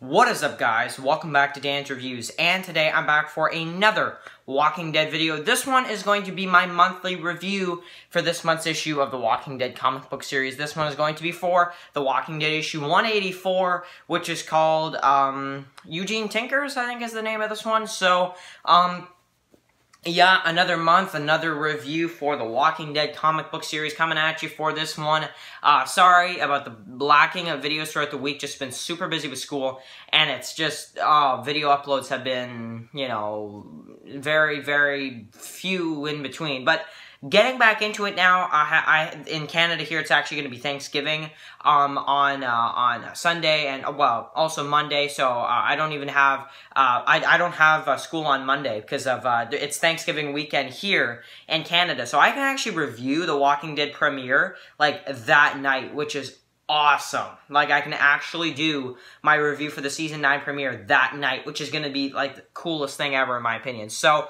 What is up, guys? Welcome back to Dan's Reviews, and today I'm back for another Walking Dead video. This one is going to be my monthly review for this month's issue of the Walking Dead comic book series. This one is going to be for the Walking Dead issue 184, which is called Eugene Tinkers, I think is the name of this one. So, yeah, another month, another review for the Walking Dead comic book series coming at you for this one. Sorry about the lacking of videos throughout the week. Just been super busy with school, and it's just, video uploads have been, you know, very, very few in between. But getting back into it now, in Canada here, it's actually going to be Thanksgiving on Sunday and, well, also Monday, so I don't even have, I don't have school on Monday because of, it's Thanksgiving weekend here in Canada, so I can actually review the Walking Dead premiere, like, that night, which is awesome. Like, I can actually do my review for the Season 9 premiere that night, which is going to be, like, the coolest thing ever, in my opinion. So,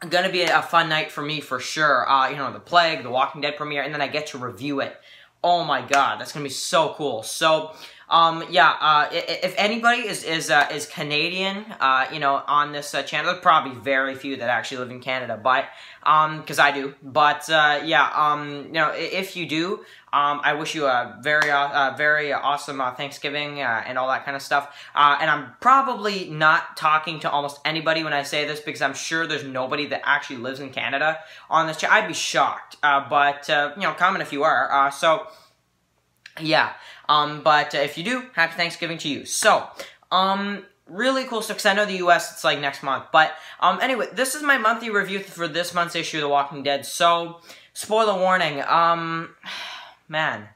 gonna be a fun night for me for sure. You know, the Plague, the Walking Dead premiere, and then I get to review it. Oh my god, that's gonna be so cool. So, yeah, if anybody is Canadian, you know, on this channel, there's probably very few that actually live in Canada, but, because I do. But, yeah, you know, if you do, I wish you a very awesome Thanksgiving and all that kind of stuff. And I'm probably not talking to almost anybody when I say this because I'm sure there's nobody that actually lives in Canada on this channel. I'd be shocked. But, you know, comment if you are. So, yeah. But if you do, happy Thanksgiving to you. So, really cool stuff, because I know the US, it's like next month. But, anyway, this is my monthly review for this month's issue of The Walking Dead. So, spoiler warning, man,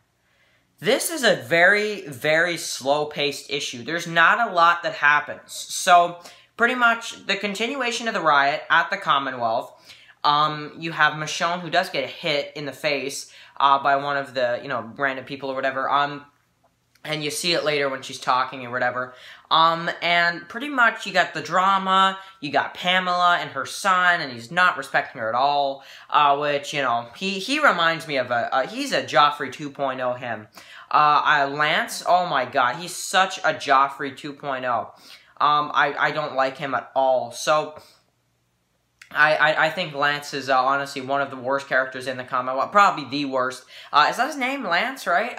this is a very, very slow-paced issue. There's not a lot that happens. So, pretty much, the continuation of the riot at the Commonwealth, you have Michonne, who does get hit in the face by one of the, you know, random people or whatever, and you see it later when she's talking or whatever. And pretty much you got the drama, you got Pamela and her son, and he's not respecting her at all, which, you know, he reminds me of he's a Joffrey 2.0 him. Lance, oh my god, he's such a Joffrey 2.0. I don't like him at all. So, I think Lance is honestly one of the worst characters in the comic. Well, probably the worst. Is that his name, Lance, right?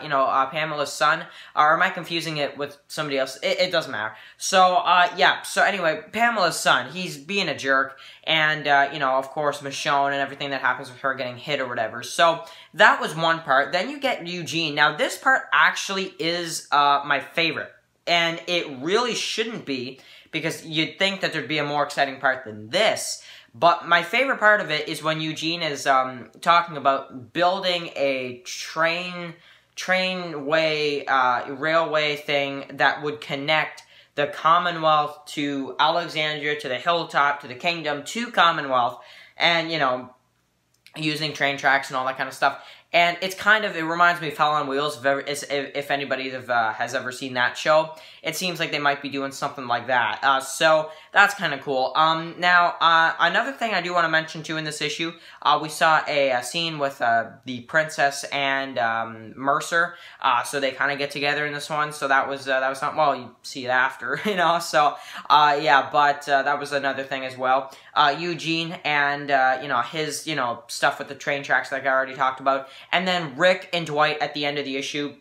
You know, Pamela's son. Or am I confusing it with somebody else? It doesn't matter. So, yeah. So, anyway, Pamela's son. He's being a jerk. And, you know, of course, Michonne and everything that happens with her getting hit or whatever. So, that was one part. Then you get Eugene. Now, this part actually is my favorite. And it really shouldn't be, because you'd think that there'd be a more exciting part than this. But my favorite part of it is when Eugene is talking about building a railway thing that would connect the Commonwealth to Alexandria, to the Hilltop, to the Kingdom, to Commonwealth, and, you know, using train tracks and all that kind of stuff. And it's kind of, it reminds me of Hell on Wheels, if anybody has ever seen that show. It seems like they might be doing something like that. So, that's kind of cool. Now, another thing I do want to mention, too, in this issue, we saw a scene with the Princess and Mercer. So, they kind of get together in this one. So, that was something, well, you see it after, you know. So, yeah, but that was another thing as well. Eugene and, you know, his, you know, stuff with the train tracks like I already talked about. And then Rick and Dwight at the end of the issue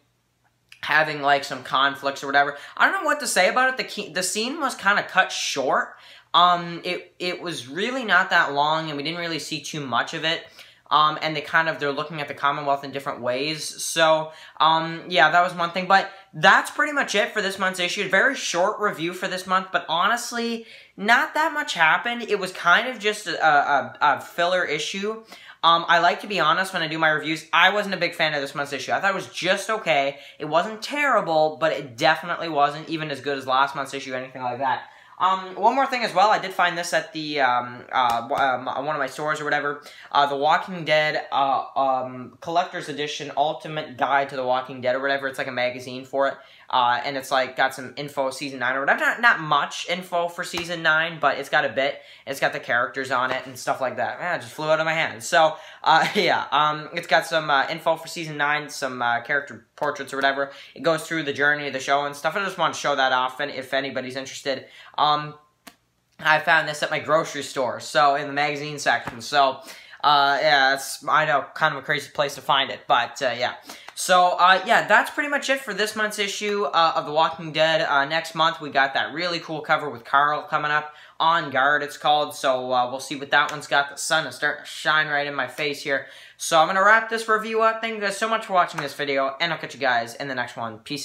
having, like, some conflicts or whatever. I don't know what to say about it. The scene was kind of cut short. It was really not that long, and we didn't really see too much of it. And they're looking at the Commonwealth in different ways. So, yeah, that was one thing. But that's pretty much it for this month's issue. Very short review for this month, but honestly, not that much happened. It was kind of just a filler issue. I like to be honest when I do my reviews. I wasn't a big fan of this month's issue. I thought it was just okay. It wasn't terrible, but it definitely wasn't even as good as last month's issue or anything like that. One more thing as well, I did find this at the, one of my stores or whatever, The Walking Dead, Collector's Edition Ultimate Guide to The Walking Dead or whatever, it's like a magazine for it. and it's like got some info season 9 or whatever. Not much info for season 9, but it's got a bit. It's got the characters on it and stuff like that. It just flew out of my hand. So yeah, it's got some info for season 9, some character portraits or whatever. It goes through the journey of the show and stuff. I just want to show that off, and if anybody's interested. I found this at my grocery store, so in the magazine section. So yeah, it's, I know, kind of a crazy place to find it, but yeah. So, yeah, that's pretty much it for this month's issue of The Walking Dead. Next month, we got that really cool cover with Carl coming up. On Guard, it's called. So, we'll see what that one's got. The sun is starting to shine right in my face here. So, I'm going to wrap this review up. Thank you guys so much for watching this video, and I'll catch you guys in the next one. Peace out.